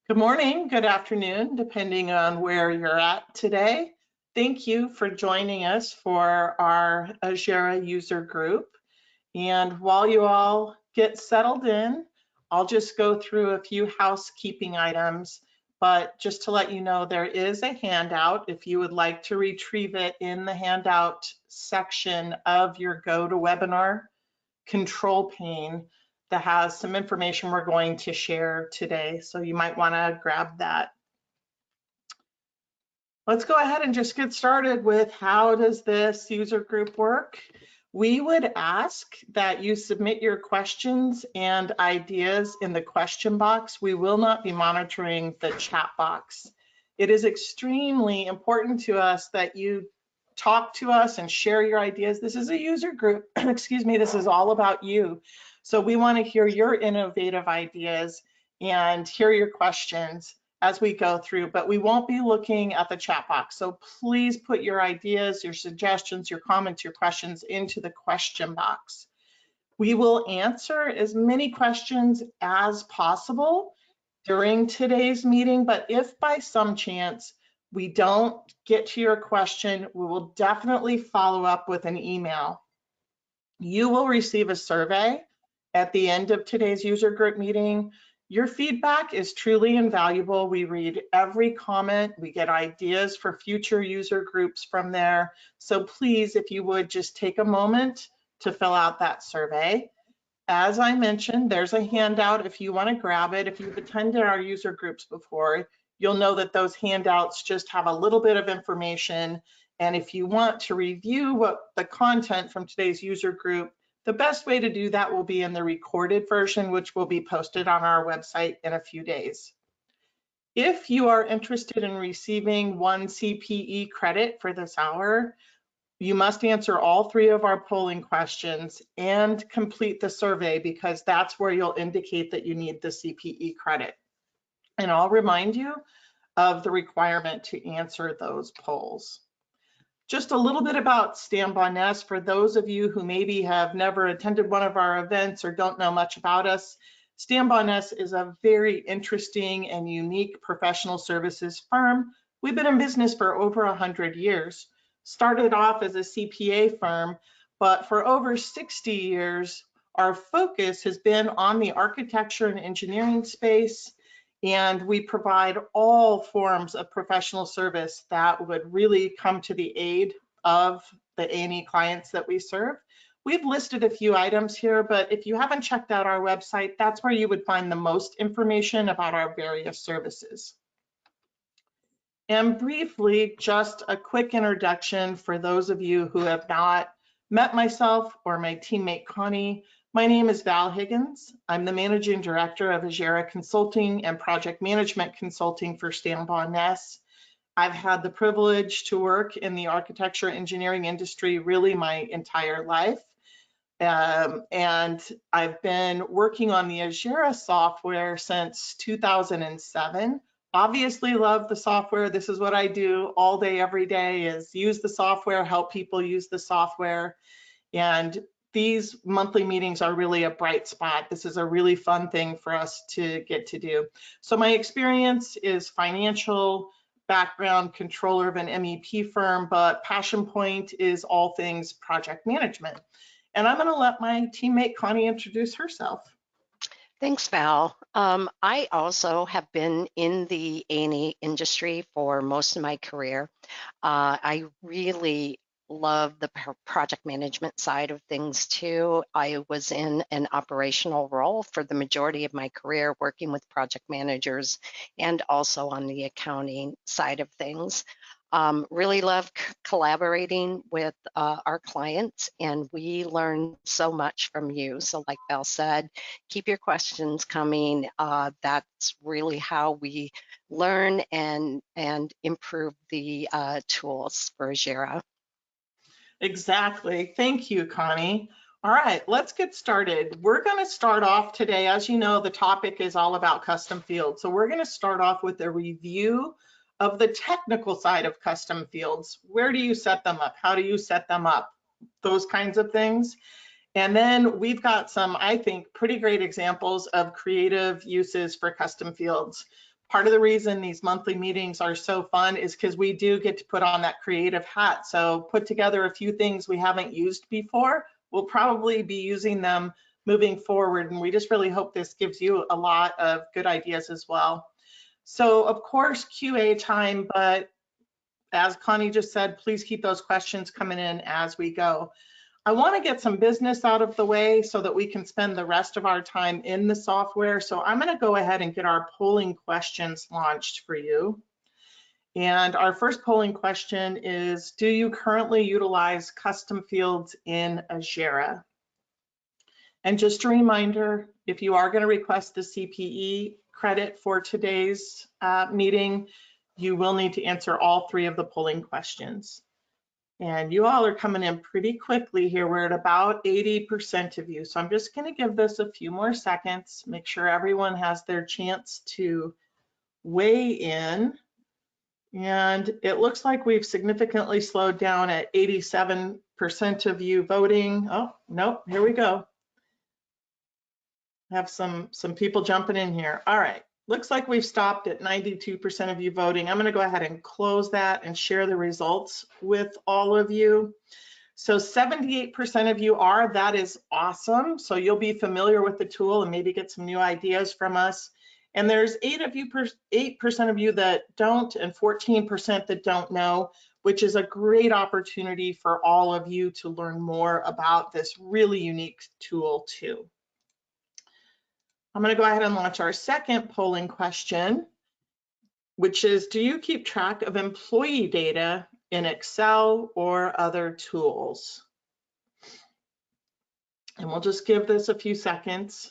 Good morning, good afternoon, depending on where you're at today. Thank you for joining us for our Ajera user group. And while you all get settled in, I'll just go through a few housekeeping items. But just to let you know, there is a handout if you would like to retrieve it in the handout section of your GoToWebinar control pane that has some information we're going to share today. So you might want to grab that. Let's go ahead and just get started with how does this user group work? We would ask that you submit your questions and ideas in the question box. We will not be monitoring the chat box. It is extremely important to us that you talk to us and share your ideas. This is a user group, excuse me, this is all about you. So we want to hear your innovative ideas and hear your questions as we go through, but we won't be looking at the chat box. So please put your ideas, your suggestions, your comments, your questions into the question box. We will answer as many questions as possible during today's meeting, but if by some chance we don't get to your question, we will definitely follow up with an email. You will receive a survey at the end of today's user group meeting. Your feedback is truly invaluable. We read every comment. We get ideas for future user groups from there. So please, if you would just take a moment to fill out that survey. As I mentioned, there's a handout if you want to grab it. If you've attended our user groups before, you'll know that those handouts just have a little bit of information. And if you want to review what the content from today's user group, the best way to do that will be in the recorded version, which will be posted on our website in a few days. If you are interested in receiving 1 CPE credit for this hour, you must answer all 3 of our polling questions and complete the survey, because that's where you'll indicate that you need the CPE credit. And I'll remind you of the requirement to answer those polls. Just a little bit about Stand-by-Nest for those of you who maybe have never attended one of our events or don't know much about us. Stand-by-Nest is a very interesting and unique professional services firm. We've been in business for over 100 years. Started off as a CPA firm, but for over 60 years, our focus has been on the architecture and engineering space, and we provide all forms of professional service that would really come to the aid of the A&E clients that we serve. We've listed a few items here, but if you haven't checked out our website, that's where you would find the most information about our various services. And briefly, just a quick introduction for those of you who have not met myself or my teammate Connie. My name is Val Higgins. I'm the Managing Director of Ajera Consulting and Project Management Consulting for Stand-by-Nest. I've had the privilege to work in the architecture engineering industry really my entire life. And I've been working on the Ajera software since 2007. Obviously love the software. This is what I do all day, every day, is use the software, help people use the software. And these monthly meetings are really a bright spot. This is a really fun thing for us to get to do. So my experience is financial background, controller of an MEP firm, but passion point is all things project management. And I'm going to let my teammate Connie introduce herself. Thanks, Val. I also have been in the A&E industry for most of my career. I really love the project management side of things too. I was in an operational role for the majority of my career, working with project managers and also on the accounting side of things. Really love collaborating with our clients, and we learn so much from you. So like Val said, keep your questions coming. That's really how we learn and improve the tools for Ajera. Exactly. Thank you, Connie. All right, let's get started. We're going to start off today. As you know, the topic is all about custom fields. So we're going to start off with a review of the technical side of custom fields. Where do you set them up? How do you set them up? Those kinds of things. And then we've got some, I think, pretty great examples of creative uses for custom fields. Part of the reason these monthly meetings are so fun is because we do get to put on that creative hat. So put together a few things we haven't used before. We'll probably be using them moving forward, and we just really hope this gives you a lot of good ideas as well. So of course, QA time, but as Connie just said, please keep those questions coming in as we go. I want to get some business out of the way so that we can spend the rest of our time in the software. So I'm going to go ahead and get our polling questions launched for you. And our first polling question is, do you currently utilize custom fields in Ajera? And just a reminder, if you are going to request the CPE credit for today's meeting, you will need to answer all three of the polling questions. And you all are coming in pretty quickly here. We're at about 80% of you. So I'm just going to give this a few more seconds, make sure everyone has their chance to weigh in. And it looks like we've significantly slowed down at 87% of you voting. Oh, nope, here we go. Have some people jumping in here. All right, looks like we've stopped at 92% of you voting. I'm going to go ahead and close that and share the results with all of you. So 78% of you are, that is awesome. So you'll be familiar with the tool and maybe get some new ideas from us. And there's 8% of you that don't and 14% that don't know, which is a great opportunity for all of you to learn more about this really unique tool too. I'm going to go ahead and launch our second polling question, which is, do you keep track of employee data in Excel or other tools? And we'll just give this a few seconds.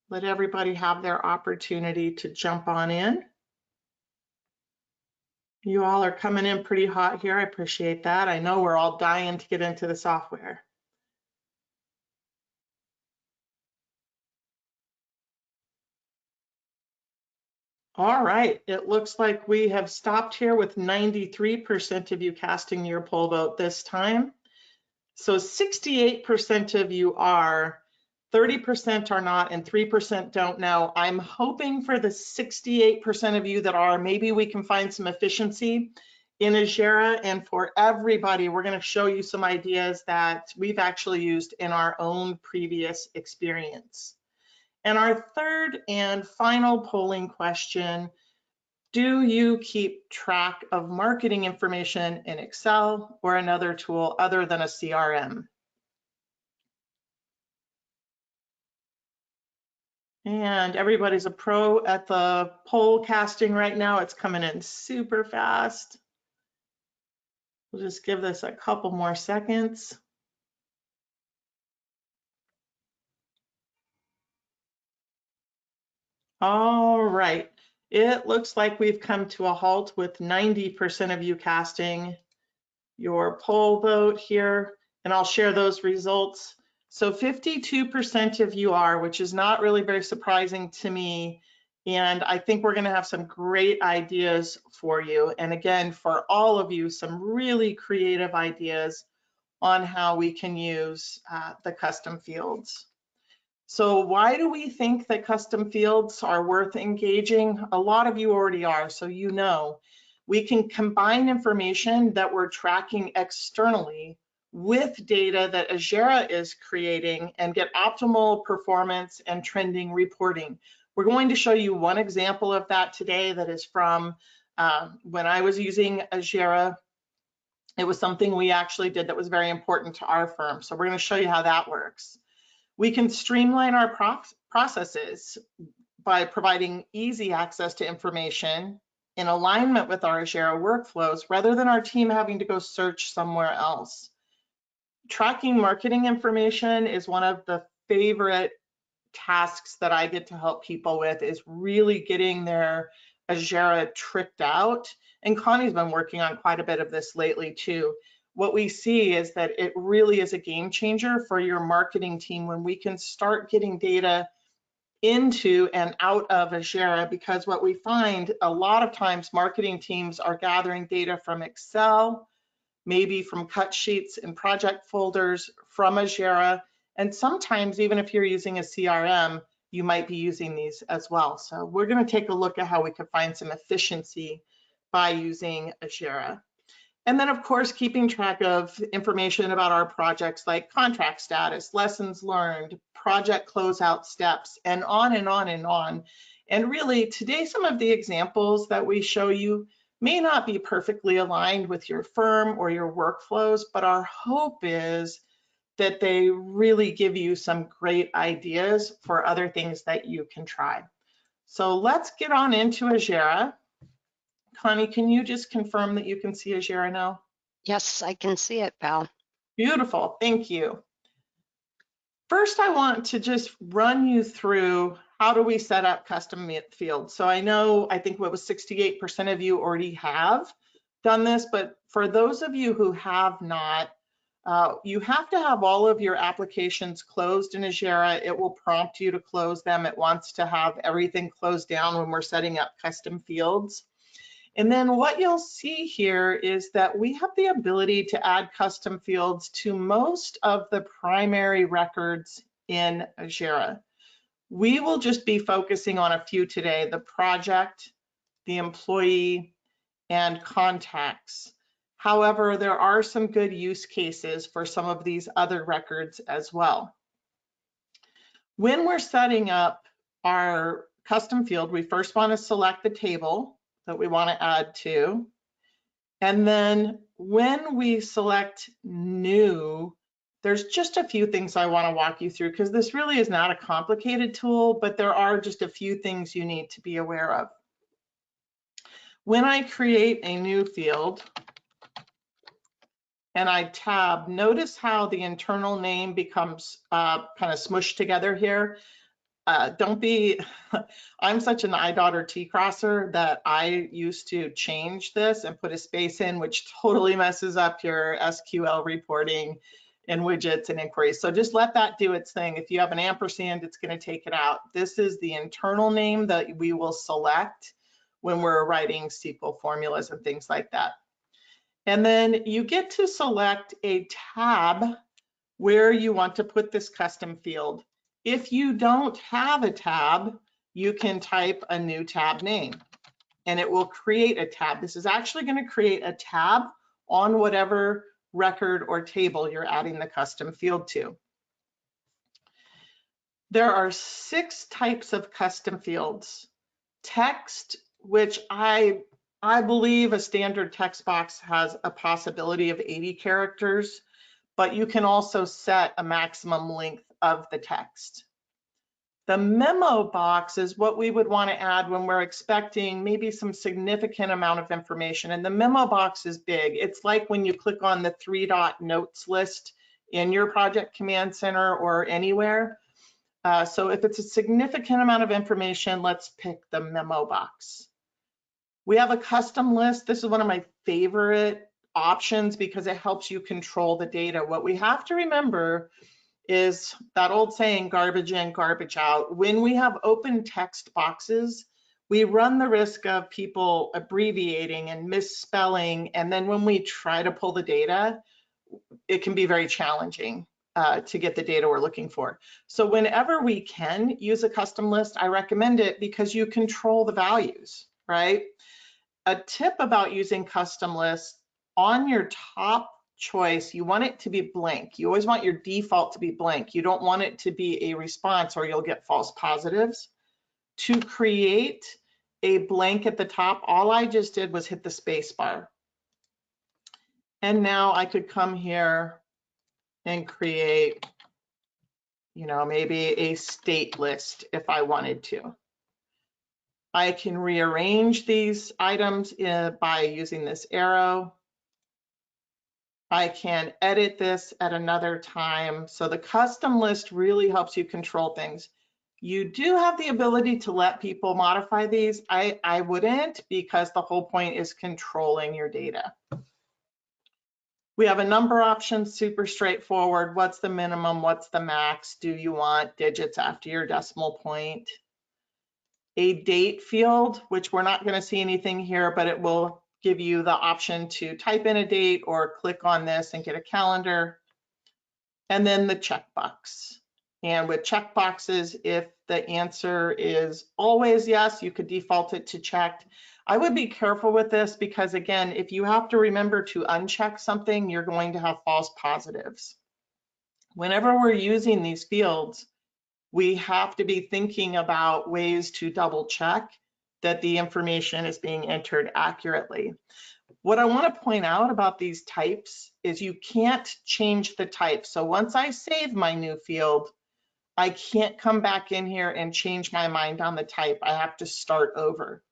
Let everybody have their opportunity to jump on in. You all are coming in pretty hot here. I appreciate that. I know we're all dying to get into the software. All right, it looks like we have stopped here with 93% of you casting your poll vote this time. So 68% of you are, 30% are not, and 3% don't know. I'm hoping for the 68% of you that are, maybe we can find some efficiency in Ajera, and for everybody, we're going to show you some ideas that we've actually used in our own previous experience. And our third and final polling question, do you keep track of marketing information in Excel or another tool other than a CRM? And everybody's a pro at the poll casting right now. It's coming in super fast. We'll just give this a couple more seconds. All right, it looks like we've come to a halt with 90% of you casting your poll vote here, and I'll share those results. So 52% of you are, which is not really very surprising to me, and I think we're gonna have some great ideas for you. And again, for all of you, some really creative ideas on how we can use the custom fields. So why do we think that custom fields are worth engaging? A lot of you already are, so you know. We can combine information that we're tracking externally with data that Ajera is creating and get optimal performance and trending reporting. We're going to show you one example of that today that is from when I was using Ajera. It was something we actually did that was very important to our firm. So we're going to show you how that works. We can streamline our processes by providing easy access to information in alignment with our Ajera workflows rather than our team having to go search somewhere else. Tracking marketing information is one of the favorite tasks that I get to help people with, is really getting their Ajera tricked out. And Connie's been working on quite a bit of this lately too. What we see is that it really is a game changer for your marketing team when we can start getting data into and out of Ajera, because what we find a lot of times marketing teams are gathering data from Excel, maybe from cut sheets and project folders from Ajera, and sometimes even if you're using a CRM, you might be using these as well. So we're going to take a look at how we could find some efficiency by using Ajera. And then, of course, keeping track of information about our projects like contract status, lessons learned, project closeout steps, and on and on and on. And really, today, some of the examples that we show you may not be perfectly aligned with your firm or your workflows, but our hope is that they really give you some great ideas for other things that you can try. So let's get on into Ajera. Connie, can you just confirm that you can see Ajera now? Yes, I can see it, Val. Beautiful, thank you. First, I want to just run you through how do we set up custom fields. So I think what was 68% of you already have done this, but for those of you who have not, you have to have all of your applications closed in Ajera. It will prompt you to close them. It wants to have everything closed down when we're setting up custom fields. And then what you'll see here is that we have the ability to add custom fields to most of the primary records in Ajera. We will just be focusing on a few today: the project, the employee, and contacts. However, there are some good use cases for some of these other records as well. When we're setting up our custom field, we first want to select the table that we want to add to. And then when we select new, there's just a few things I want to walk you through, because this really is not a complicated tool, but there are just a few things you need to be aware of. When I create a new field and I tab, notice how the internal name becomes kind of smushed together here. Don't be, I'm such an iDaughter T-crosser that I used to change this and put a space in, which totally messes up your SQL reporting and widgets and inquiries. So just let that do its thing. If you have an ampersand, it's going to take it out. This is the internal name that we will select when we're writing SQL formulas and things like that. And then you get to select a tab where you want to put this custom field. If you don't have a tab, you can type a new tab name and it will create a tab. This is actually going to create a tab on whatever record or table you're adding the custom field to. There are 6 types of custom fields. Text, which I believe a standard text box has a possibility of 80 characters, but you can also set a maximum length of the text. The memo box is what we would want to add when we're expecting maybe some significant amount of information. And the memo box is big. It's like when you click on the 3-dot notes list in your project command center or anywhere. So if it's a significant amount of information, let's pick the memo box. We have a custom list. This is one of my favorite options because it helps you control the data. What we have to remember is that old saying, garbage in, garbage out. When we have open text boxes, we run the risk of people abbreviating and misspelling. And then when we try to pull the data, it can be very challenging to get the data we're looking for. So whenever we can use a custom list, I recommend it because you control the values, right? A tip about using custom lists: on your top choice, you want it to be blank. You always want your default to be blank. You don't want it to be a response or you'll get false positives. To create a blank at the top, all I just did was hit the space bar. And now I could come here and create, maybe a state list if I wanted to. I can rearrange these items by using this arrow. I can edit this at another time. So the custom list really helps you control things. You do have the ability to let people modify these. I wouldn't, because the whole point is controlling your data. We have a number options, super straightforward. What's the minimum? What's the max? Do you want digits after your decimal point? A date field, which we're not going to see anything here, but it will give you the option to type in a date or click on this and get a calendar. And then the checkbox. And with checkboxes, if the answer is always yes, you could default it to checked. I would be careful with this because, again, if you have to remember to uncheck something, you're going to have false positives. Whenever we're using these fields, we have to be thinking about ways to double check that the information is being entered accurately. What I want to point out about these types is you can't change the type. So once I save my new field, I can't come back in here and change my mind on the type. I have to start over.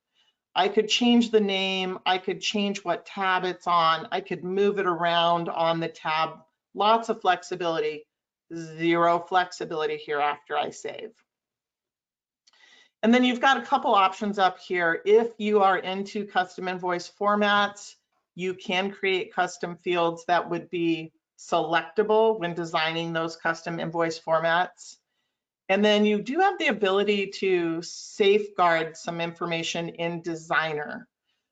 I could change the name. I could change what tab it's on. I could move it around on the tab. Lots of flexibility. Zero flexibility here after I save. And then you've got a couple options up here. If you are into custom invoice formats, you can create custom fields that would be selectable when designing those custom invoice formats. And then you do have the ability to safeguard some information in Designer.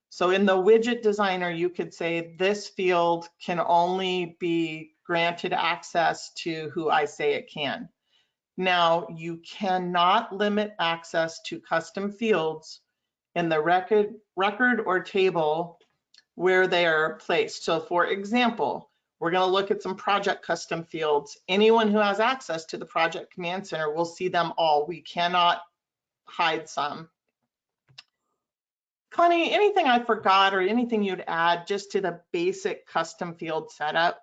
So in the widget designer, you could say this field can only be granted access to who I say it can. Now, you cannot limit access to custom fields in the record or table where they are placed. So for example, we're going to look at some project custom fields. Anyone who has access to the project command center will see them all. We cannot hide some. Connie, anything I forgot or anything you'd add just to the basic custom field setup?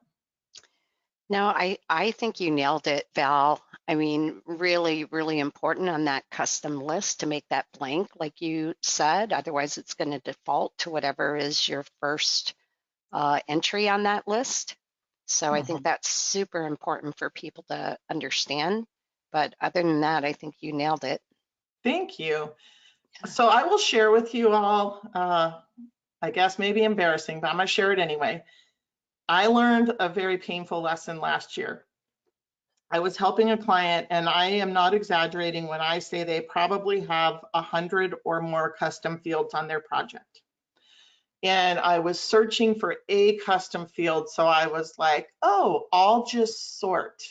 No, I think you nailed it, Val. I mean, really, really important on that custom list to make that blank, like you said. Otherwise, it's going to default to whatever is your first entry on that list. So I think that's super important for people to understand. But other than that, I think you nailed it. Thank you. So I will share with you all, I guess maybe embarrassing, but I'm going to share it anyway. I learned a very painful lesson last year. I was helping a client, and I am not exaggerating when I say they probably have 100 or more custom fields on their project. And I was searching for a custom field, so I was like, oh, I'll just sort.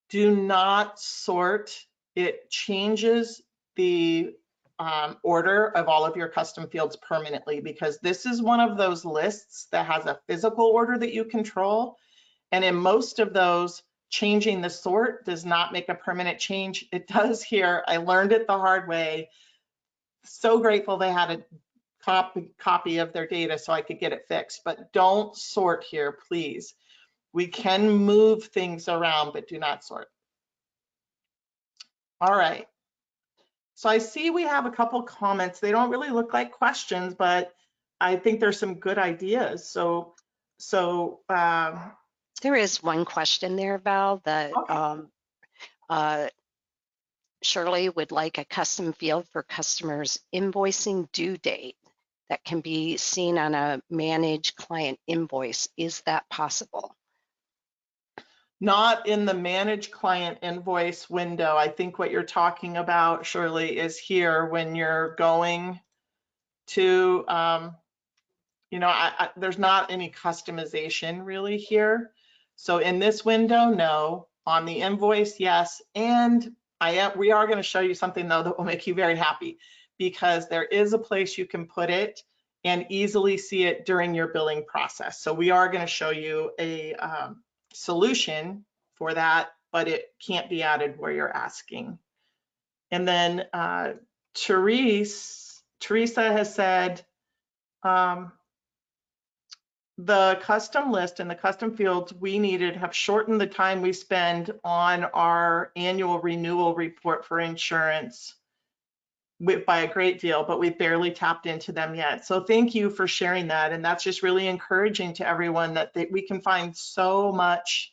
Do not sort. It changes the order of all of your custom fields permanently, because this is one of those lists that has a physical order that you control. And in most of those, changing the sort does not make a permanent change. It does here. I learned it the hard way. So grateful they had a copy of their data so I could get it fixed. But don't sort here, please. We can move things around, but do not sort. All right. So I see we have a couple comments. They don't really look like questions, but I think there's some good ideas. So there is one question there, Val, that okay. Shirley would like a custom field for customers' invoicing due date that can be seen on a managed client invoice. Is that possible? Not in the manage client invoice window. I think what you're talking about, Shirley, is here when you're going to, there's not any customization really here. So in this window, no. On the invoice, yes. And we are going to show you something though that will make you very happy, because there is a place you can put it and easily see it during your billing process. So we are going to show you a solution for that, but it can't be added where you're asking. And then Teresa has said, the custom list and the custom fields we needed have shortened the time we spend on our annual renewal report for insurance by a great deal, but we've barely tapped into them yet. So thank you for sharing that. And that's just really encouraging to everyone that we can find so much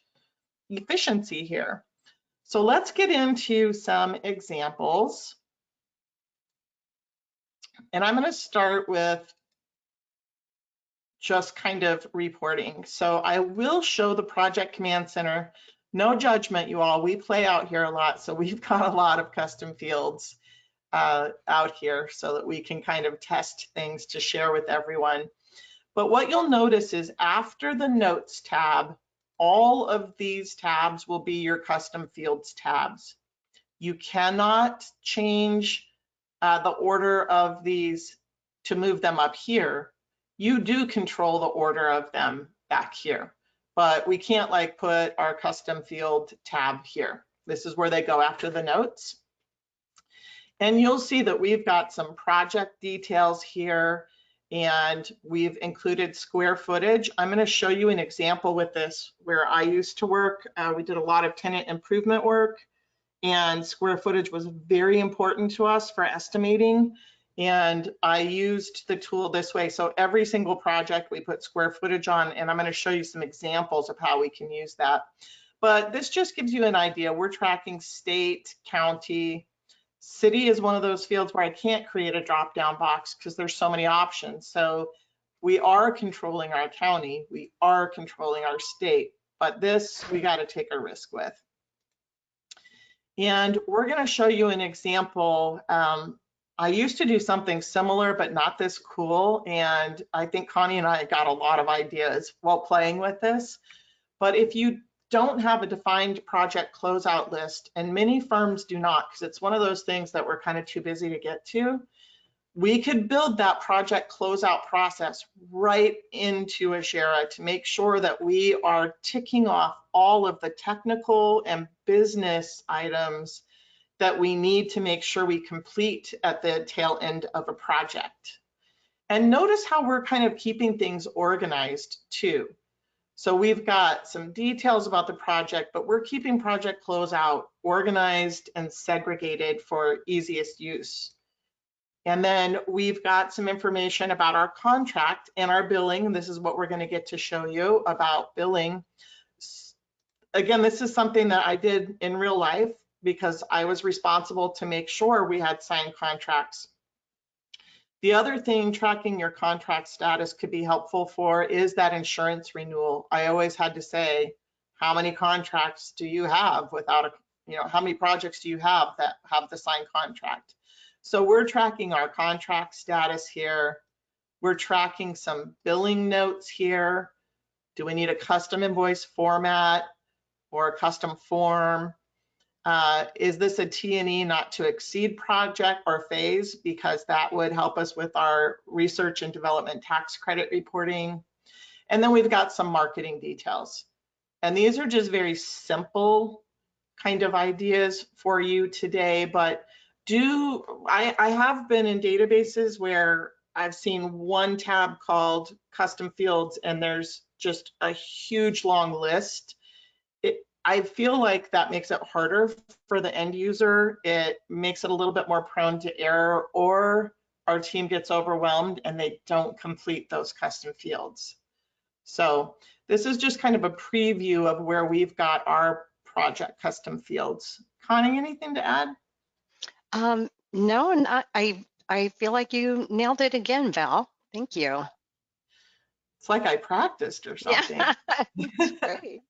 efficiency here. So let's get into some examples. And I'm going to start with just kind of reporting. So I will show the project command center. No judgment, you all. We play out here a lot, so we've got a lot of custom fields out here so that we can kind of test things to share with everyone. But what you'll notice is after the notes tab, all of these tabs will be your custom fields tabs. You cannot change the order of these to move them up here. You do control the order of them back here, but we can't like put our custom field tab here. This is where they go after the notes. And you'll see that we've got some project details here, and we've included square footage. I'm going to show you an example with this where I used to work. We did a lot of tenant improvement work, and square footage was very important to us for estimating. And I used the tool this way. So every single project we put square footage on, and I'm going to show you some examples of how we can use that. But this just gives you an idea. We're tracking state, county. City is one of those fields where I can't create a drop-down box because there's so many options. So we are controlling our county, we are controlling our state, but this we got to take a risk with. And we're going to show you an example. I used to do something similar, but not this cool. And I think Connie and I got a lot of ideas while playing with this. But if you don't have a defined project closeout list, and many firms do not, because it's one of those things that we're kind of too busy to get to, we could build that project closeout process right into Ajera to make sure that we are ticking off all of the technical and business items that we need to make sure we complete at the tail end of a project. And notice how we're kind of keeping things organized too. So we've got some details about the project, but we're keeping project closeout organized and segregated for easiest use. And then we've got some information about our contract and our billing. And this is what we're going to get to show you about billing. Again, this is something that I did in real life because I was responsible to make sure we had signed contracts. The other thing tracking your contract status could be helpful for is that insurance renewal. I always had to say, how many contracts do you have without a, how many projects do you have that have the signed contract? So we're tracking our contract status here. We're tracking some billing notes here. Do we need a custom invoice format or a custom form? Is this a T&E not to exceed project or phase? Because that would help us with our research and development tax credit reporting. And then we've got some marketing details. And these are just very simple kind of ideas for you today, but I have been in databases where I've seen one tab called custom fields and there's just a huge long list. I feel like that makes it harder for the end user. It makes it a little bit more prone to error, or our team gets overwhelmed and they don't complete those custom fields. So this is just kind of a preview of where we've got our project custom fields. Connie, anything to add? No, and I feel like you nailed it again, Val. Thank you. It's like I practiced or something. Yeah, that's great.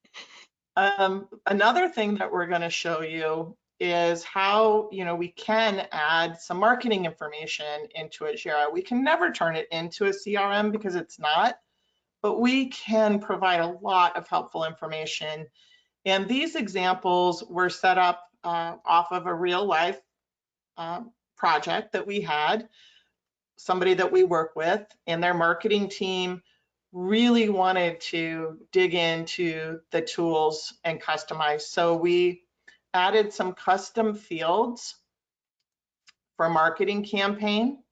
Another thing that we're going to show you is how we can add some marketing information into Ajera. We can never turn it into a CRM because it's not, but we can provide a lot of helpful information. And these examples were set up off of a real life project that we had, somebody that we work with, and their marketing team really wanted to dig into the tools and customize. So we added some custom fields for a marketing campaign.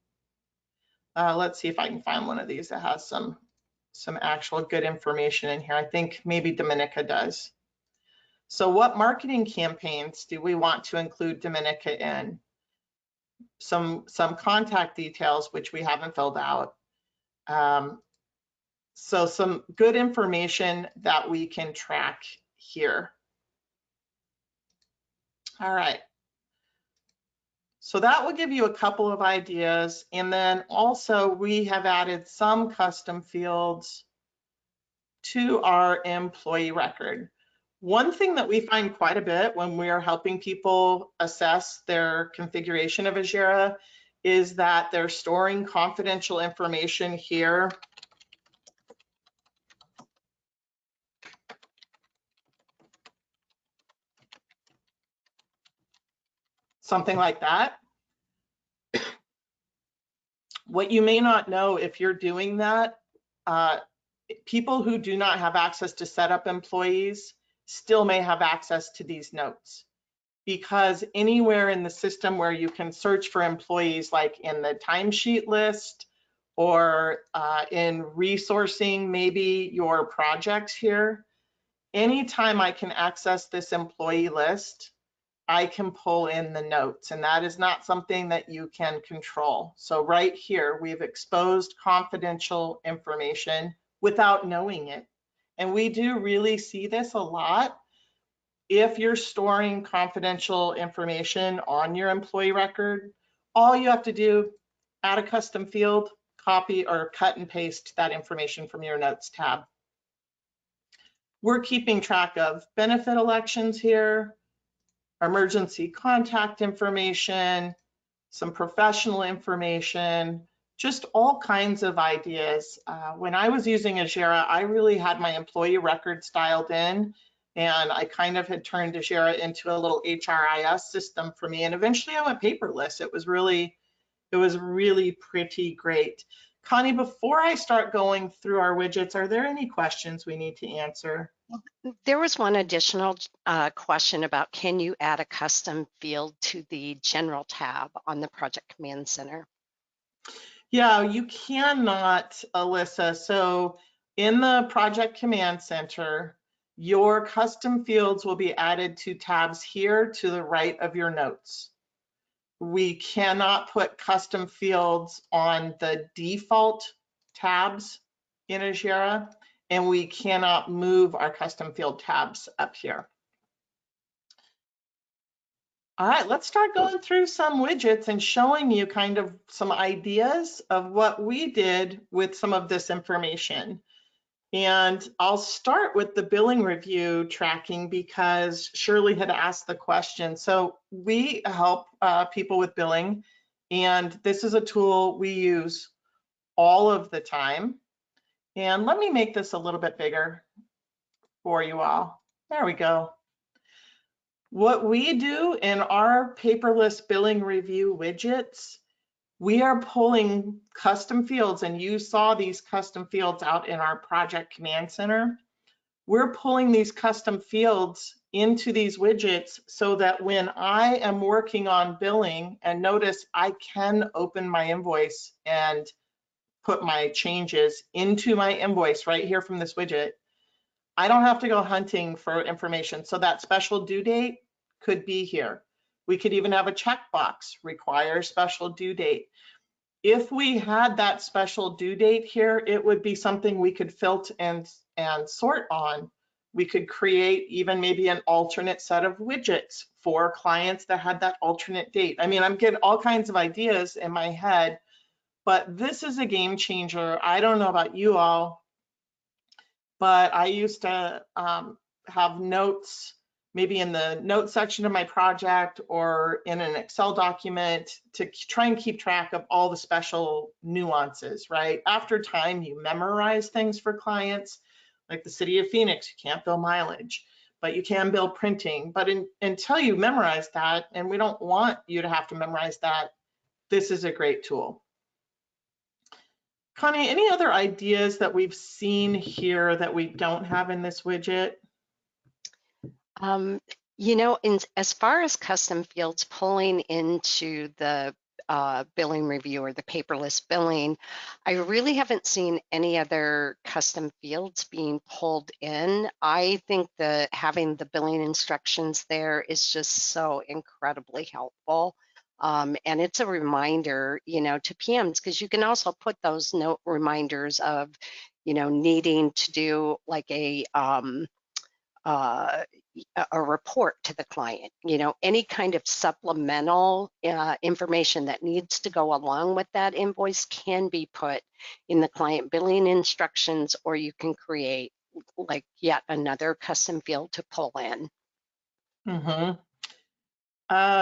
Let's see if I can find one of these that has some actual good information in here. I think maybe Dominica does. So what marketing campaigns do we want to include Dominica in? Some contact details, which we haven't filled out. So some good information that we can track here. All right. So that will give you a couple of ideas. And then also we have added some custom fields to our employee record. One thing that we find quite a bit when we are helping people assess their configuration of Ajera is that they're storing confidential information here. something like that. What you may not know if you're doing that, people who do not have access to setup employees still may have access to these notes, because anywhere in the system where you can search for employees, like in the timesheet list or in resourcing maybe your projects here, anytime I can access this employee list, I can pull in the notes, and that is not something that you can control. So right here, we've exposed confidential information without knowing it. And we do really see this a lot. If you're storing confidential information on your employee record, all you have to do, add a custom field, copy or cut and paste that information from your notes tab. We're keeping track of benefit elections here, emergency contact information, some professional information, just all kinds of ideas. When I was using Ajera, I really had my employee records dialed in, and I kind of had turned Ajera into a little HRIS system for me. And eventually I went paperless. It was really pretty great. Connie, before I start going through our widgets, are there any questions we need to answer? There was one additional question about, can you add a custom field to the general tab on the Project Command Center? Yeah, you cannot, Alyssa. So in the Project Command Center, your custom fields will be added to tabs here to the right of your notes. We cannot put custom fields on the default tabs in Ajera, and we cannot move our custom field tabs up here. All right, let's start going through some widgets and showing you kind of some ideas of what we did with some of this information. And I'll start with the billing review tracking because Shirley had asked the question. So we help people with billing, and this is a tool we use all of the time. And let me make this a little bit bigger for you all. There we go. What we do in our paperless billing review widgets, we are pulling custom fields, and you saw these custom fields out in our Project Command Center. We're pulling these custom fields into these widgets so that when I am working on billing, and notice I can open my invoice and put my changes into my invoice right here from this widget, I don't have to go hunting for information. So that special due date could be here. We could even have a checkbox, require special due date. If we had that special due date here, it would be something we could filter and sort on. We could create even maybe an alternate set of widgets for clients that had that alternate date. I mean, I'm getting all kinds of ideas in my head, but this is a game changer. I don't know about you all, but I used to have notes maybe in the notes section of my project or in an Excel document to try and keep track of all the special nuances, right? After time, you memorize things for clients, like the city of Phoenix, you can't bill mileage, but you can bill printing. But until you memorize that, and we don't want you to have to memorize that, this is a great tool. Connie, any other ideas that we've seen here that we don't have in this widget? You know, as far as custom fields pulling into the billing review or the paperless billing, I really haven't seen any other custom fields being pulled in. I think that having the billing instructions there is just so incredibly helpful. And it's a reminder, you know, to PMs, because you can also put those note reminders of, you know, needing to do like a report to the client, you know, any kind of supplemental information that needs to go along with that invoice can be put in the client billing instructions, or you can create like yet another custom field to pull in. Mm-hmm.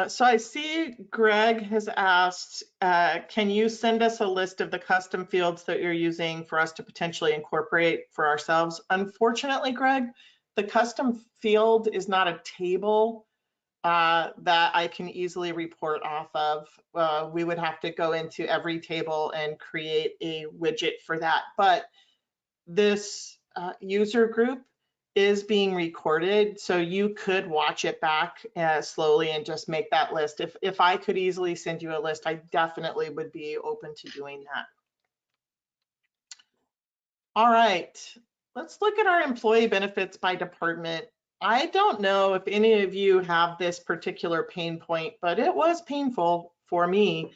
So I see Greg has asked, can you send us a list of the custom fields that you're using for us to potentially incorporate for ourselves? Unfortunately, Greg, the custom field is not a table. that I can easily report off of. We would have to go into every table and create a widget for that. But this user group is being recorded, so you could watch it back slowly and just make that list. If I could easily send you a list, I definitely would be open to doing that. All right, let's look at our employee benefits by department. I don't know if any of you have this particular pain point, but it was painful for me.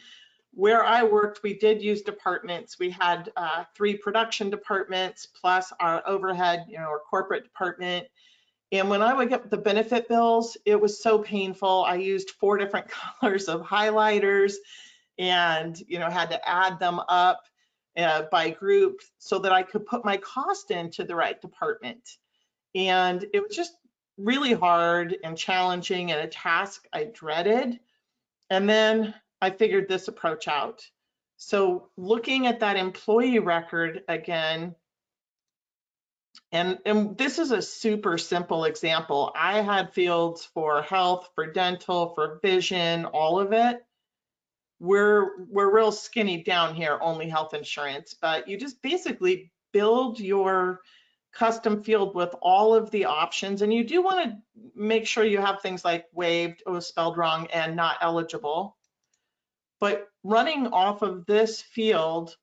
Where I worked, we did use departments. We had 3 production departments plus our overhead, our corporate department. And when I would get the benefit bills, it was so painful. I used 4 different colors of highlighters and, had to add them up by group so that I could put my cost into the right department. And it was just really hard and challenging and a task I dreaded. And then I figured this approach out. So looking at that employee record again, and this is a super simple example. I had fields for health, for dental, for vision, all of it. We're real skinny down here, only health insurance, but you just basically build your custom field with all of the options. And you do want to make sure you have things like waived, it was spelled wrong, and not eligible. But running off of this field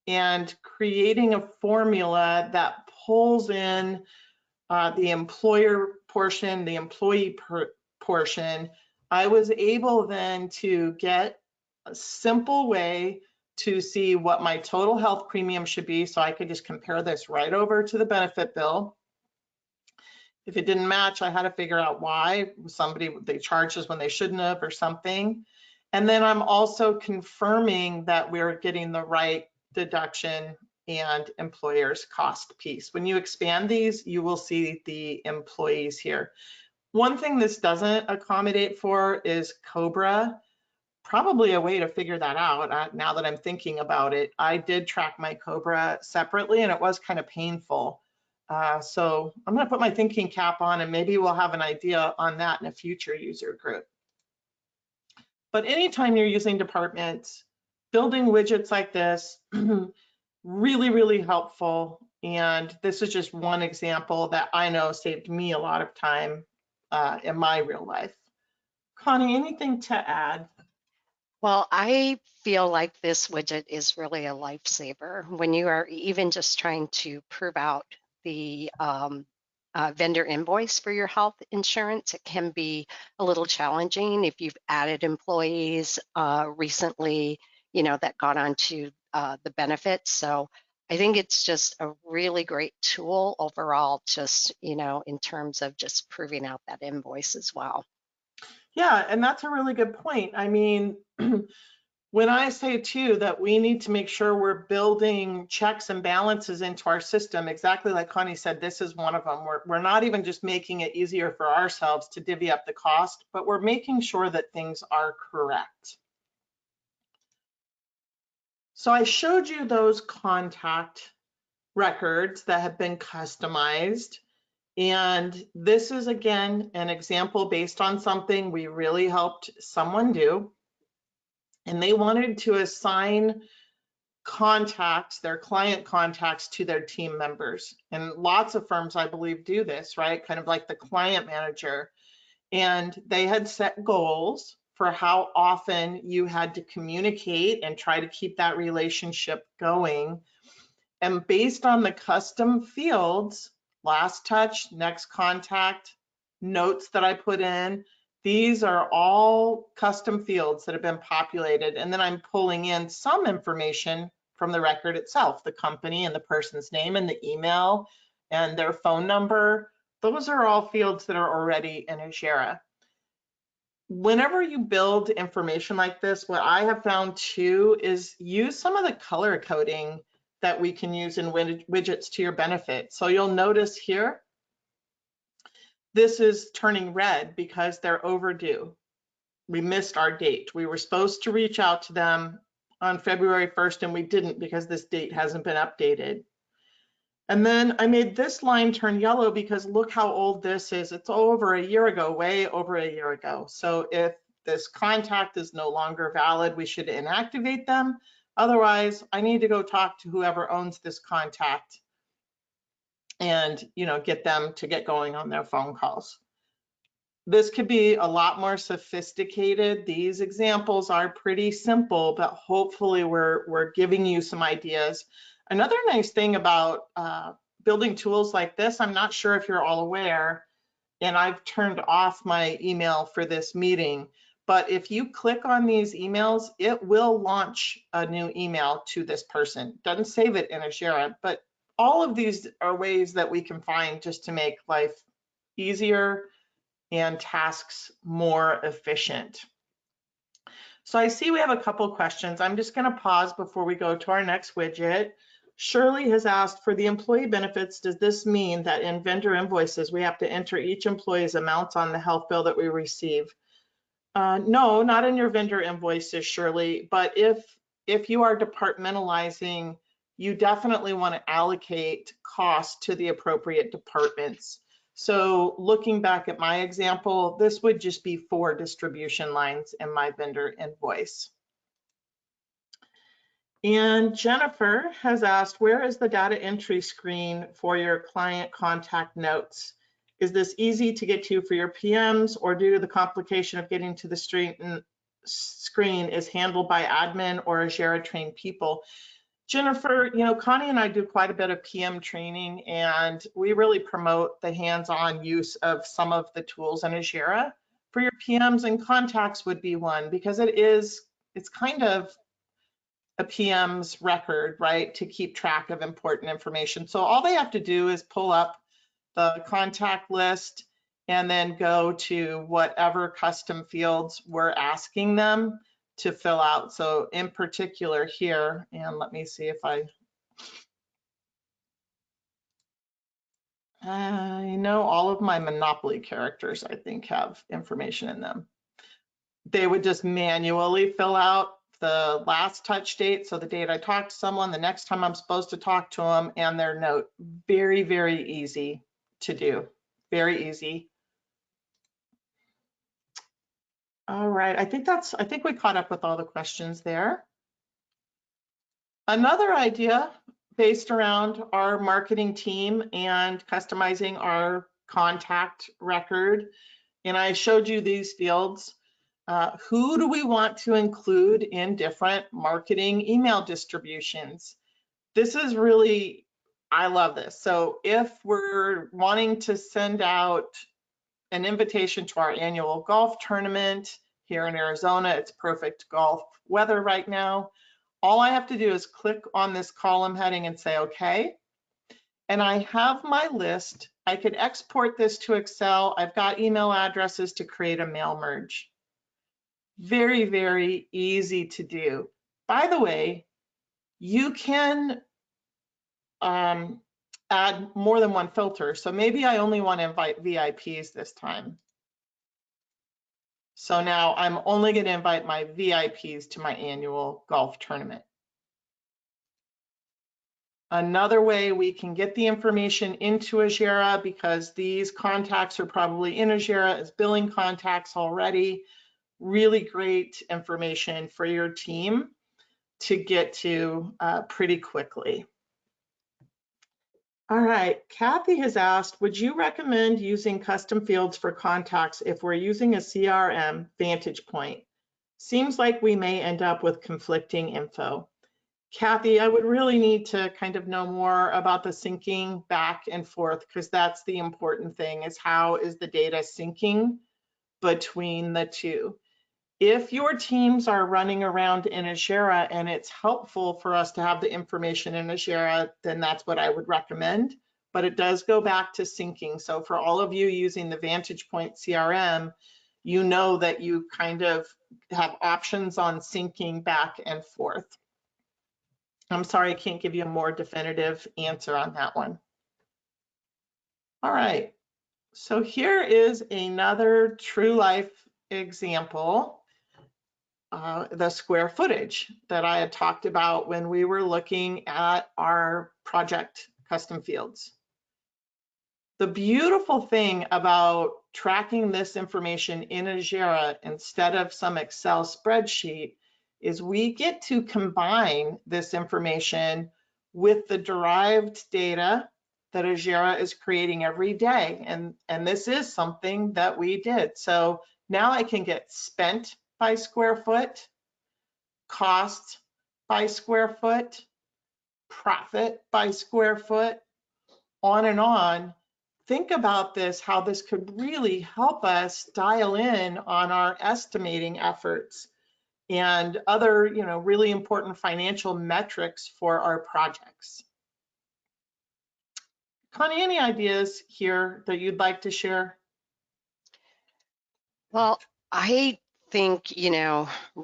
and creating a formula that pulls in the employer portion, the employee portion, I was able then to get a simple way to see what my total health premium should be, so I could just compare this right over to the benefit bill. If it didn't match, I had to figure out why. They charged us when they shouldn't have or something. And then I'm also confirming that we're getting the right deduction and employer's cost piece. When you expand these, you will see the employees here. One thing this doesn't accommodate for is COBRA. Probably a way to figure that out now that I'm thinking about it. I did track my COBRA separately and it was kind of painful. So I'm going to put my thinking cap on and maybe we'll have an idea on that in a future user group. But anytime you're using departments, building widgets like this, really, really helpful. And this is just one example that I know saved me a lot of time in my real life. Connie, anything to add? Well, I feel like this widget is really a lifesaver when you are even just trying to prove out the vendor invoice for your health insurance. It can be a little challenging if you've added employees recently, that got onto the benefits. So I think it's just a really great tool overall, just, in terms of just proving out that invoice as well. Yeah, and that's a really good point. I mean, when I say too that we need to make sure we're building checks and balances into our system, exactly like Connie said, this is one of them. We're not even just making it easier for ourselves to divvy up the cost, but we're making sure that things are correct. So I showed you those contact records that have been customized. And this is, again, an example based on something we really helped someone do. And they wanted to assign contacts, their client contacts, to their team members. And lots of firms, I believe, do this, right? Kind of like the client manager. And they had set goals for how often you had to communicate and try to keep that relationship going. And based on the custom fields, last touch, next contact, notes that I put in, these are all custom fields that have been populated. And then I'm pulling in some information from the record itself, the company and the person's name and the email and their phone number. Those are all fields that are already in Ajera. Whenever you build information like this, what I have found too is use some of the color coding that we can use in widgets to your benefit. So you'll notice here, this is turning red because they're overdue. We missed our date. We were supposed to reach out to them on February 1st and we didn't because this date hasn't been updated. And then I made this line turn yellow because look how old this is. It's over a year ago, way over a year ago. So if this contact is no longer valid, we should inactivate them. Otherwise, I need to go talk to whoever owns this contact and, get them to get going on their phone calls. This could be a lot more sophisticated. These examples are pretty simple, but hopefully we're giving you some ideas. Another nice thing about building tools like this, I'm not sure if you're all aware, and I've turned off my email for this meeting, but if you click on these emails, it will launch a new email to this person. Doesn't save it in Ajera, but all of these are ways that we can find just to make life easier and tasks more efficient. So I see we have a couple questions. I'm just going to pause before we go to our next widget. Shirley has asked, for the employee benefits, does this mean that in vendor invoices, we have to enter each employee's amounts on the health bill that we receive? No, not in your vendor invoices, Shirley, but if you are departmentalizing, you definitely want to allocate costs to the appropriate departments. So looking back at my example, this would just be 4 distribution lines in my vendor invoice. And Jennifer has asked, where is the data entry screen for your client contact notes? Is this easy to get to for your PMs, or due to the complication of getting to the screen is handled by admin or Ajera trained people? Jennifer, Connie and I do quite a bit of PM training, and we really promote the hands-on use of some of the tools in Ajera for your PMs, and contacts would be one, because it's kind of a PM's record, right, to keep track of important information. So all they have to do is pull up the contact list and then go to whatever custom fields we're asking them to fill out. So in particular here, and let me see if I know all of my Monopoly characters, I think, have information in them. They would just manually fill out the last touch date, so the date I talked to someone, the next time I'm supposed to talk to them, and their note. Very, very easy to do. Very easy. All right, I think we caught up with all the questions there. Another idea based around our marketing team and customizing our contact record, and I showed you these fields. Who do we want to include in different marketing email distributions? This is really, I love this. So if we're wanting to send out an invitation to our annual golf tournament here in Arizona, it's perfect golf weather right now. All I have to do is click on this column heading and say, okay. And I have my list. I could export this to Excel. I've got email addresses to create a mail merge. Very, very easy to do. By the way, you can add more than one filter. So maybe I only want to invite VIPs this time. So now I'm only going to invite my VIPs to my annual golf tournament. Another way we can get the information into Ajera, because these contacts are probably in Ajera as billing contacts already. Really great information for your team to get to pretty quickly. All right, Kathy has asked, would you recommend using custom fields for contacts if we're using a CRM Vantage Point? Seems like we may end up with conflicting info. Kathy, I would really need to kind of know more about the syncing back and forth, because that's the important thing, is how is the data syncing between the two. If your teams are running around in Ajera and it's helpful for us to have the information in Ajera, then that's what I would recommend. But it does go back to syncing. So for all of you using the Vantage Point CRM, you know that you kind of have options on syncing back and forth. I'm sorry, I can't give you a more definitive answer on that one. All right, so here is another true life example. The square footage that I had talked about when we were looking at our project custom fields. The beautiful thing about tracking this information in Ajera instead of some Excel spreadsheet is we get to combine this information with the derived data that Ajera is creating every day. And this is something that we did. So now I can get spent by square foot, cost by square foot, profit by square foot, on and on. Think about this, how this could really help us dial in on our estimating efforts and other, really important financial metrics for our projects. Connie, any ideas here that you'd like to share? Well, I think,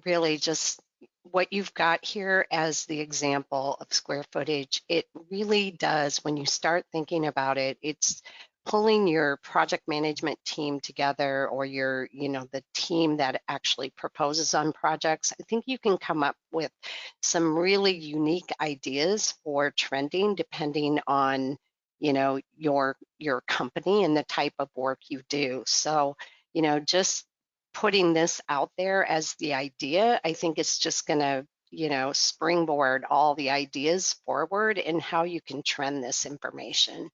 really just what you've got here as the example of square footage, it really does, when you start thinking about it, it's pulling your project management team together, or the team that actually proposes on projects. I think you can come up with some really unique ideas for trending depending on, your company and the type of work you do. So, just putting this out there as the idea, I think it's just going to, springboard all the ideas forward and how you can trend this information.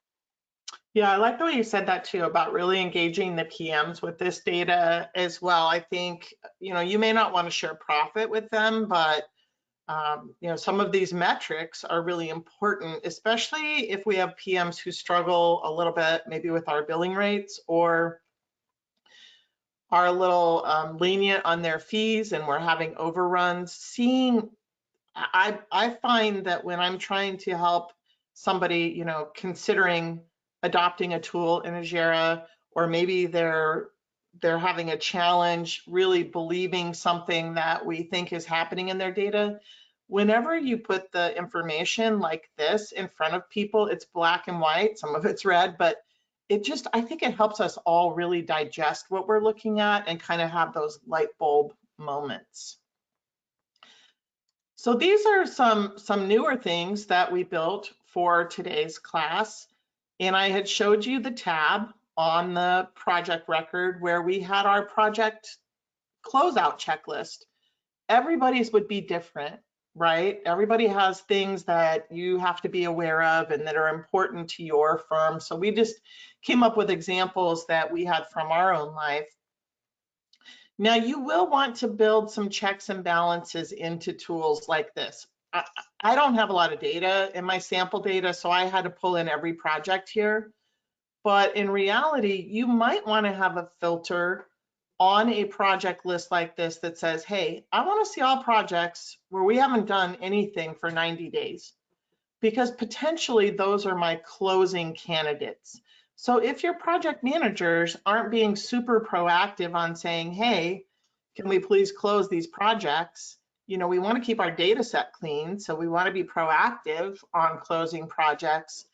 Yeah, I like the way you said that too, about really engaging the PMs with this data as well. I think, you may not want to share profit with them, but some of these metrics are really important, especially if we have PMs who struggle a little bit, maybe with our billing rates, or are a little lenient on their fees and we're having overruns. I find that when I'm trying to help somebody, considering adopting a tool in Ajera, or maybe they're having a challenge really believing something that we think is happening in their data, whenever you put the information like this in front of people, it's black and white, some of it's red, but I think it helps us all really digest what we're looking at and kind of have those light bulb moments. So these are some newer things that we built for today's class. And I had showed you the tab on the project record where we had our project closeout checklist. Everybody's would be different, right? Everybody has things that you have to be aware of and that are important to your firm. So we just came up with examples that we had from our own life. Now you will want to build some checks and balances into tools like this. I don't have a lot of data in my sample data, so I had to pull in every project here. But in reality, you might want to have a filter on a project list like this that says, hey, I want to see all projects where we haven't done anything for 90 days, because potentially those are my closing candidates. So if your project managers aren't being super proactive on saying, hey, can we please close these projects? We want to keep our data set clean, so we want to be proactive on closing projects.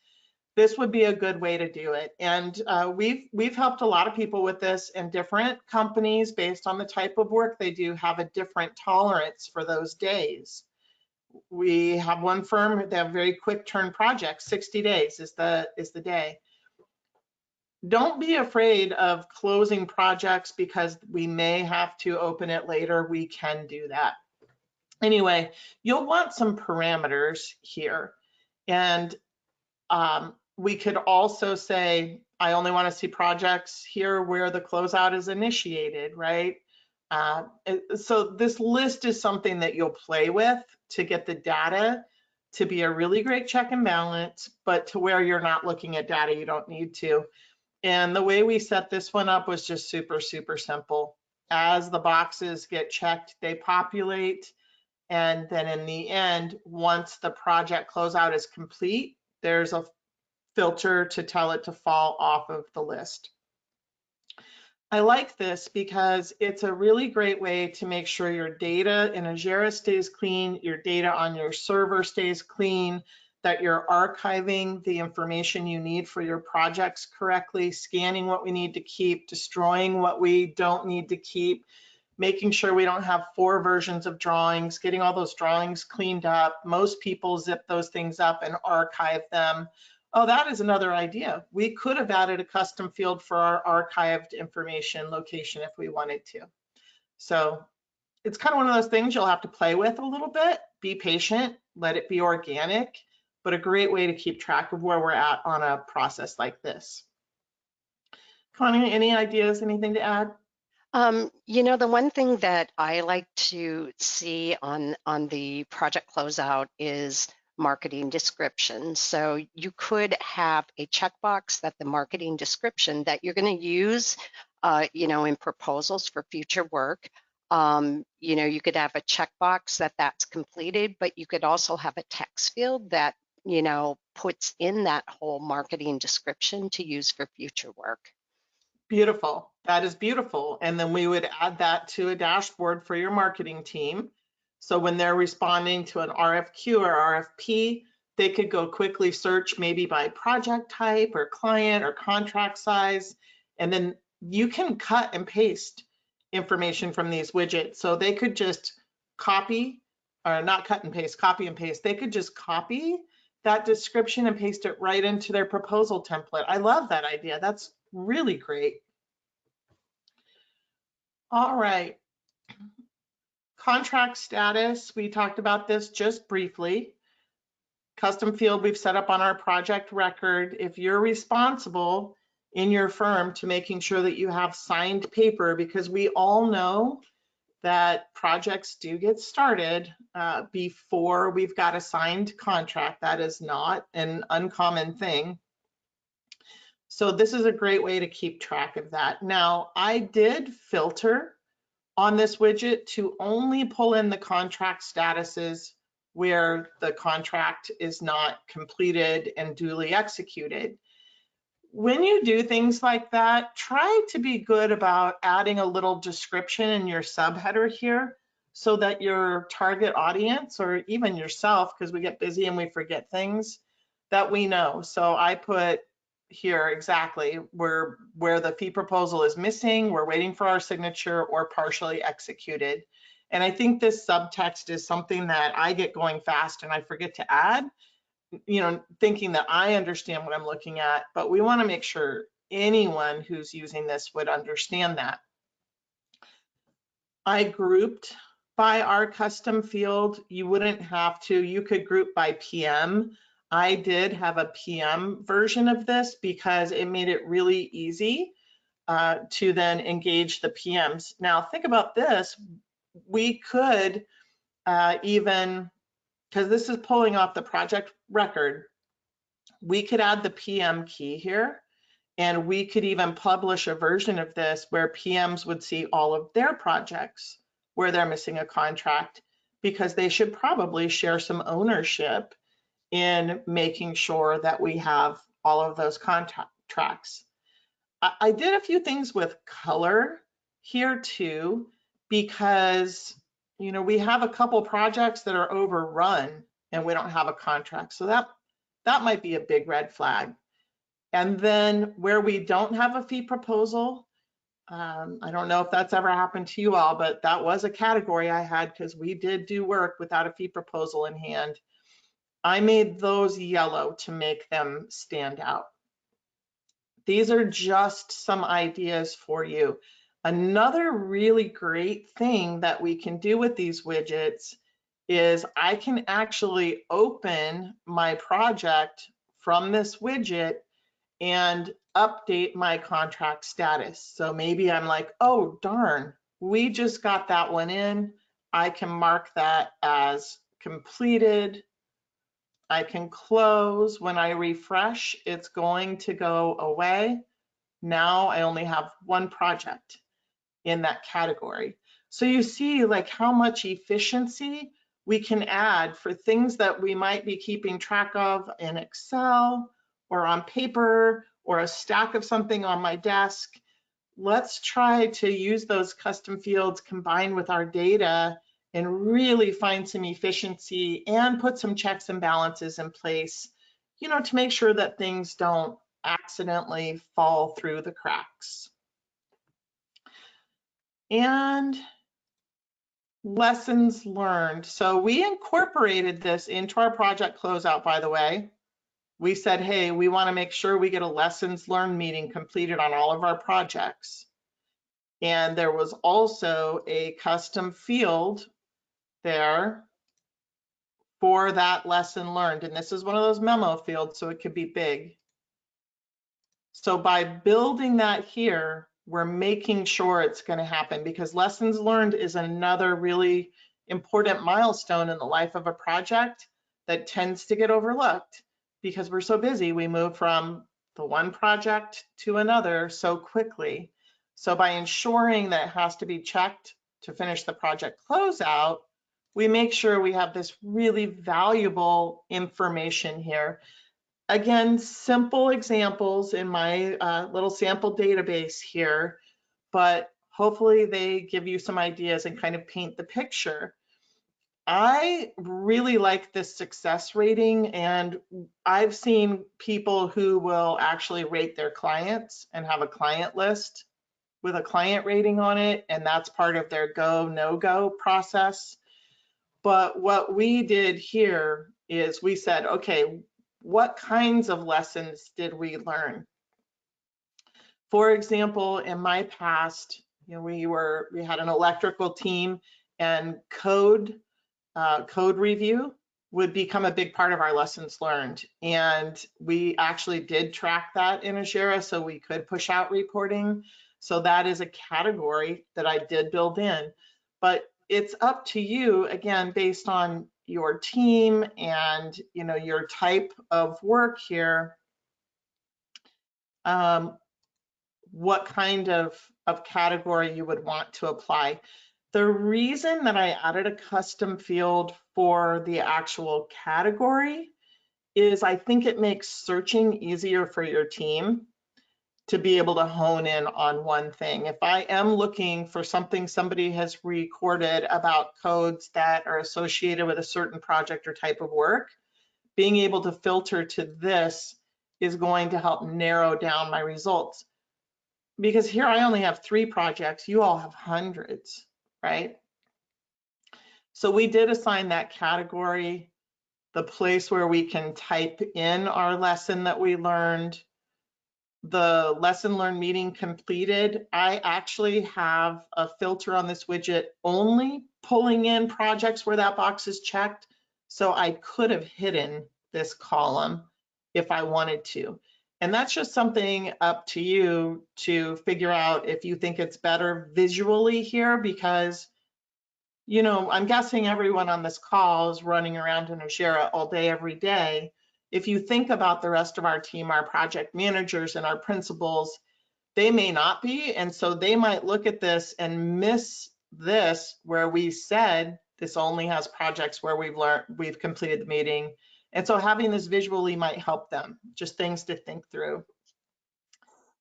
This would be a good way to do it. And we've helped a lot of people with this, and different companies, based on the type of work they do, have a different tolerance for those days. We have one firm, they have very quick turn projects, 60 days is the day. Don't be afraid of closing projects because we may have to open it later. We can do that. Anyway, you'll want some parameters here. And we could also say, I only want to see projects here where the closeout is initiated, right? So this list is something that you'll play with to get the data to be a really great check and balance, but to where you're not looking at data you don't need to. And the way we set this one up was just super, super simple. As the boxes get checked, they populate. And then in the end, once the project closeout is complete, there's a filter to tell it to fall off of the list. I like this because it's a really great way to make sure your data in Ajera stays clean, your data on your server stays clean, that you're archiving the information you need for your projects correctly, scanning what we need to keep, destroying what we don't need to keep, making sure we don't have 4 versions of drawings, getting all those drawings cleaned up. Most people zip those things up and archive them. Oh, that is another idea. We could have added a custom field for our archived information location if we wanted to. So it's kind of one of those things you'll have to play with a little bit, be patient, let it be organic, but a great way to keep track of where we're at on a process like this. Connie, any ideas, anything to add? The one thing that I like to see on the project closeout is marketing description. So you could have a checkbox that the marketing description that you're going to use, in proposals for future work. You could have a checkbox that's completed, but you could also have a text field that, puts in that whole marketing description to use for future work. Beautiful. That is beautiful. And then we would add that to a dashboard for your marketing team. So when they're responding to an RFQ or RFP, they could go quickly search maybe by project type or client or contract size. And then you can cut and paste information from these widgets. So they could just copy, or not cut and paste, copy and paste. They could just copy that description and paste it right into their proposal template. I love that idea. That's really great. All right. Contract status, we talked about this just briefly. Custom field we've set up on our project record. If you're responsible in your firm to making sure that you have signed paper, because we all know that projects do get started before we've got a signed contract. That is not an uncommon thing. So this is a great way to keep track of that. Now, I did filter on this widget to only pull in the contract statuses where the contract is not completed and duly executed. When you do things like that, try to be good about adding a little description in your subheader here so that your target audience, or even yourself, because we get busy and we forget things, that we know. So I put here exactly where the fee proposal is missing, we're waiting for our signature, or partially executed. And I think this subtext is something that I get going fast and I forget to add, thinking that I understand what I'm looking at, but we want to make sure anyone who's using this would understand that. I grouped by our custom field. You wouldn't have to. You could group by PM. I did have a PM version of this because it made it really easy to then engage the PMs. Now think about this. We could even, because this is pulling off the project record, we could add the PM key here, and we could even publish a version of this where PMs would see all of their projects where they're missing a contract, because they should probably share some ownership in making sure that we have all of those contracts. I did a few things with color here too, because we have a couple projects that are overrun and we don't have a contract. So that might be a big red flag. And then where we don't have a fee proposal, I don't know if that's ever happened to you all, but that was a category I had because we did do work without a fee proposal in hand. I made those yellow to make them stand out. These are just some ideas for you. Another really great thing that we can do with these widgets is I can actually open my project from this widget and update my contract status. So maybe I'm like, oh, darn, we just got that one in. I can mark that as completed. I can close. When I refresh, it's going to go away. Now I only have one project in that category. So you see like how much efficiency we can add for things that we might be keeping track of in Excel or on paper or a stack of something on my desk. Let's try to use those custom fields combined with our data and really find some efficiency and put some checks and balances in place, to make sure that things don't accidentally fall through the cracks. And lessons learned. So we incorporated this into our project closeout, by the way. we said, hey, we want to make sure we get a lessons learned meeting completed on all of our projects. And there was also a custom field there for that lesson learned. And this is one of those memo fields, so it could be big. So by building that here, we're making sure it's going to happen, because lessons learned is another really important milestone in the life of a project that tends to get overlooked because we're so busy. We move from the one project to another so quickly. So by ensuring that it has to be checked to finish the project closeout, we make sure we have this really valuable information here. Again, simple examples in my little sample database here, but hopefully they give you some ideas and kind of paint the picture. I really like this success rating, and I've seen people who will actually rate their clients and have a client list with a client rating on it, and that's part of their go, no-go process. But what we did here is we said, okay, what kinds of lessons did we learn? For example, in my past, we had an electrical team, and code review would become a big part of our lessons learned. And we actually did track that in Ajera, so we could push out reporting. So that is a category that I did build in. But it's up to you, again, based on your team and your type of work here, what kind of category you would want to apply. The reason that I added a custom field for the actual category is I think it makes searching easier for your team to be able to hone in on one thing. If I am looking for something somebody has recorded about codes that are associated with a certain project or type of work, being able to filter to this is going to help narrow down my results. Because here I only have 3 projects, you all have hundreds, right? So we did assign that category, the place where we can type in our lesson that we learned, the lesson learned meeting completed. I actually have a filter on this widget only pulling in projects where that box is checked. So I could have hidden this column if I wanted to. And that's just something up to you to figure out if you think it's better visually here, because I'm guessing everyone on this call is running around in Ajera all day, every day. If you think about the rest of our team, our project managers and our principals, they may not be. And so they might look at this and miss this, where we said this only has projects where we've completed the meeting. And so having this visually might help them, just things to think through.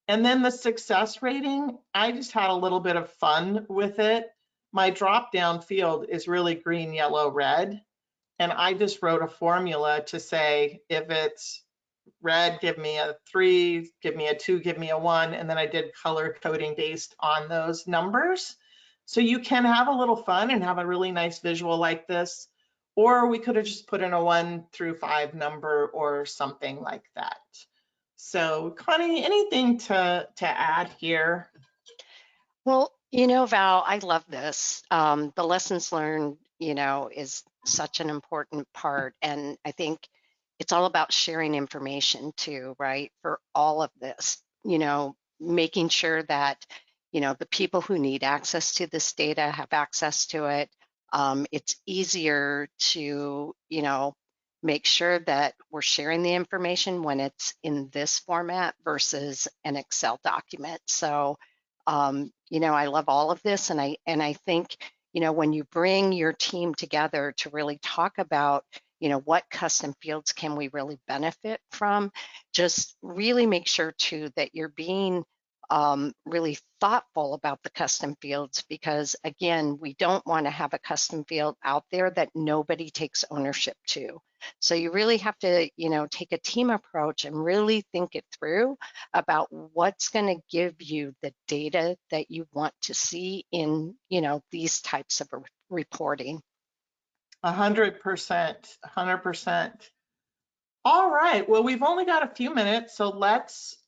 And then the success rating, I just had a little bit of fun with it. My drop-down field is really green, yellow, red. And I just wrote a formula to say, if it's red, give me a 3, give me a 2, give me a 1. And then I did color coding based on those numbers. So you can have a little fun and have a really nice visual like this. Or we could have just put in a 1 through 5 number or something like that. So Connie, anything to add here? Well, Val, I love this. The lessons learned, is such an important part. And I think it's all about sharing information too, right? For all of this, making sure that, the people who need access to this data have access to it. It's easier to, make sure that we're sharing the information when it's in this format versus an Excel document. So, I love all of this, and I think, when you bring your team together to really talk about, what custom fields can we really benefit from, just really make sure too that you're being really thoughtful about the custom fields, because again, we don't want to have a custom field out there that nobody takes ownership to. So you really have to, take a team approach and really think it through about what's going to give you the data that you want to see in, these types of reporting. 100%, 100%. All right, well, we've only got a few minutes, so let's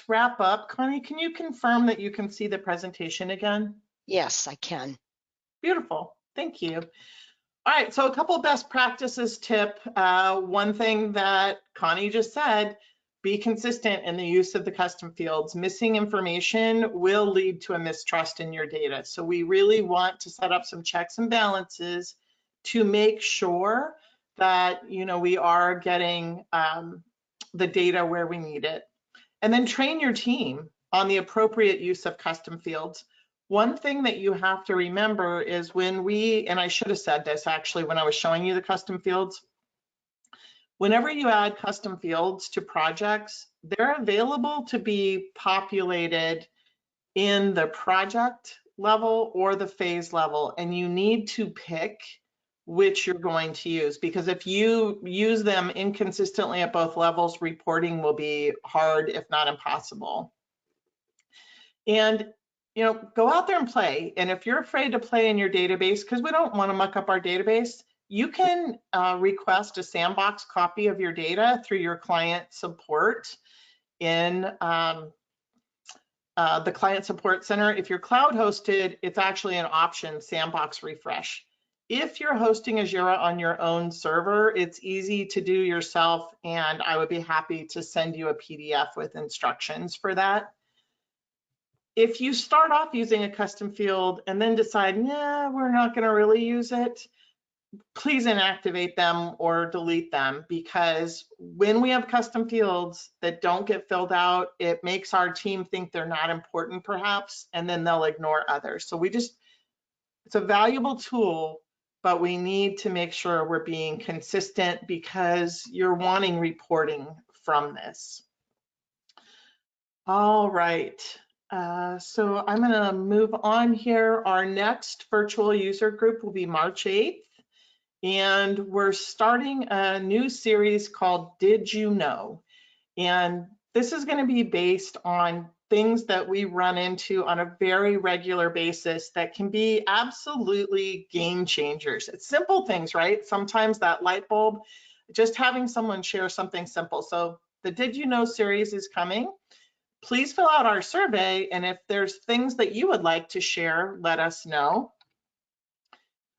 wrap up. Connie, can you confirm that you can see the presentation again? Yes, I can. Beautiful, thank you. All right, so a couple of best practices tip. One thing that Connie just said, be consistent in the use of the custom fields. Missing information will lead to a mistrust in your data. So we really want to set up some checks and balances to make sure that we are getting the data where we need it. And then train your team on the appropriate use of custom fields. One thing that you have to remember is and I should have said this actually when I was showing you the custom fields, whenever you add custom fields to projects, they're available to be populated in the project level or the phase level, and you need to pick which you're going to use, because if you use them inconsistently at both levels, reporting will be hard, if not impossible. And go out there and play. And if you're afraid to play in your database, because we don't want to muck up our database, you can request a sandbox copy of your data through your client support in the client support center. If you're cloud hosted, it's actually an option, sandbox refresh. If you're hosting Ajera on your own server, it's easy to do yourself, and I would be happy to send you a PDF with instructions for that. If you start off using a custom field and then decide, nah, we're not going to really use it, please inactivate them or delete them, because when we have custom fields that don't get filled out, it makes our team think they're not important perhaps, and then they'll ignore others. So it's a valuable tool, but we need to make sure we're being consistent because you're wanting reporting from this. All right. So I'm going to move on here. Our next virtual user group will be March 8th. And we're starting a new series called Did You Know? And this is going to be based on things that we run into on a very regular basis that can be absolutely game changers. It's simple things, right? Sometimes that light bulb, just having someone share something simple. So the Did You Know series is coming. Please fill out our survey, and if there's things that you would like to share, let us know.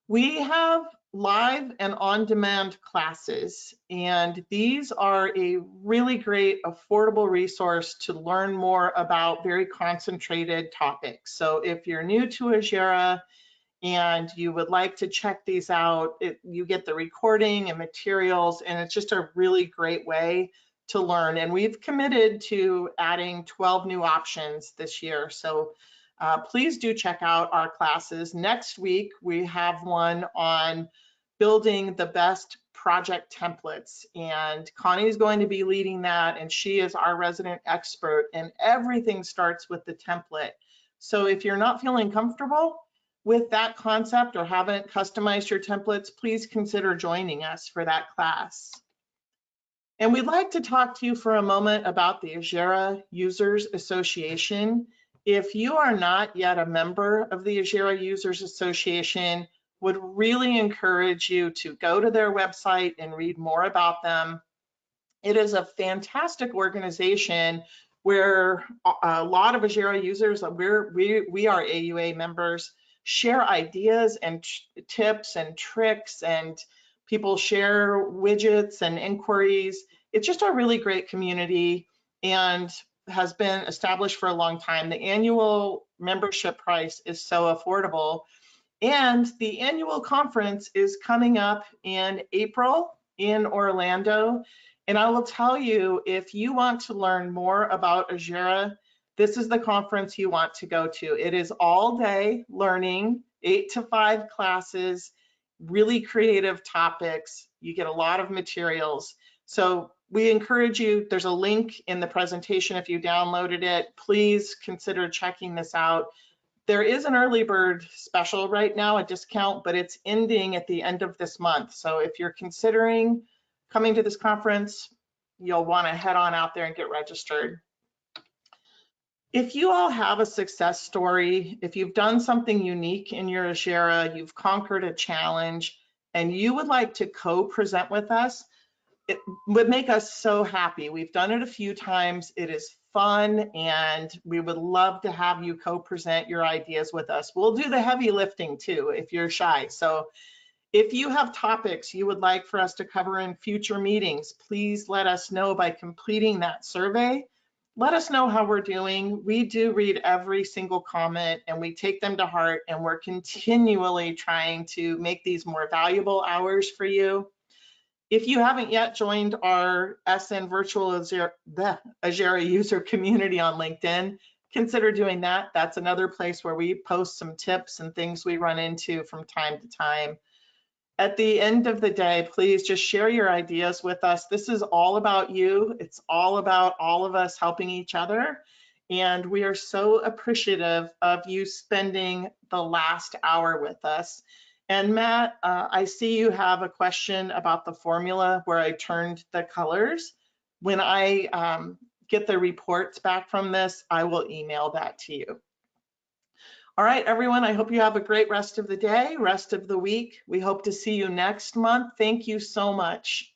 We have live and on-demand classes, and these are a really great, affordable resource to learn more about very concentrated topics. So if you're new to Ajera and you would like to check these out, you get the recording and materials, and it's just a really great way to learn. And we've committed to adding 12 new options this year. So please do check out our classes. Next week, we have one on building the best project templates, and Connie's going to be leading that, and she is our resident expert, and everything starts with the template. So if you're not feeling comfortable with that concept or haven't customized your templates, please consider joining us for that class. And we'd like to talk to you for a moment about the Ajera Users Association. If you are not yet a member of the Ajera Users Association, would really encourage you to go to their website and read more about them. It is a fantastic organization where a lot of Ajera users, we are AUA members, share ideas and tips and tricks, and people share widgets and inquiries. It's just a really great community and has been established for a long time. The annual membership price is so affordable. And the annual conference is coming up in April in Orlando. And I will tell you, if you want to learn more about Ajera, this is the conference you want to go to. It is all day learning, 8 to 5 classes, really creative topics. You get a lot of materials. So we encourage you, there's a link in the presentation if you downloaded it. Please consider checking this out. There is an early bird special right now, a discount, but it's ending at the end of this month. So if you're considering coming to this conference, you'll want to head on out there and get registered. If you all have a success story, if you've done something unique in your Ajera, you've conquered a challenge, and you would like to co-present with us, it would make us so happy. We've done it a few times. It is fun, and we would love to have you co-present your ideas with us. We'll do the heavy lifting too if you're shy. So if you have topics you would like for us to cover in future meetings, please let us know by completing that survey. Let us know how we're doing. We do read every single comment and we take them to heart, and we're continually trying to make these more valuable hours for you. If you haven't yet joined our SN Virtual Ajera user community on LinkedIn, consider doing that. That's another place where we post some tips and things we run into from time to time. At the end of the day, please just share your ideas with us. This is all about you. It's all about all of us helping each other. And we are so appreciative of you spending the last hour with us. And Matt, I see you have a question about the formula where I turned the colors. When I get the reports back from this, I will email that to you. All right, everyone, I hope you have a great rest of the day, rest of the week. We hope to see you next month. Thank you so much.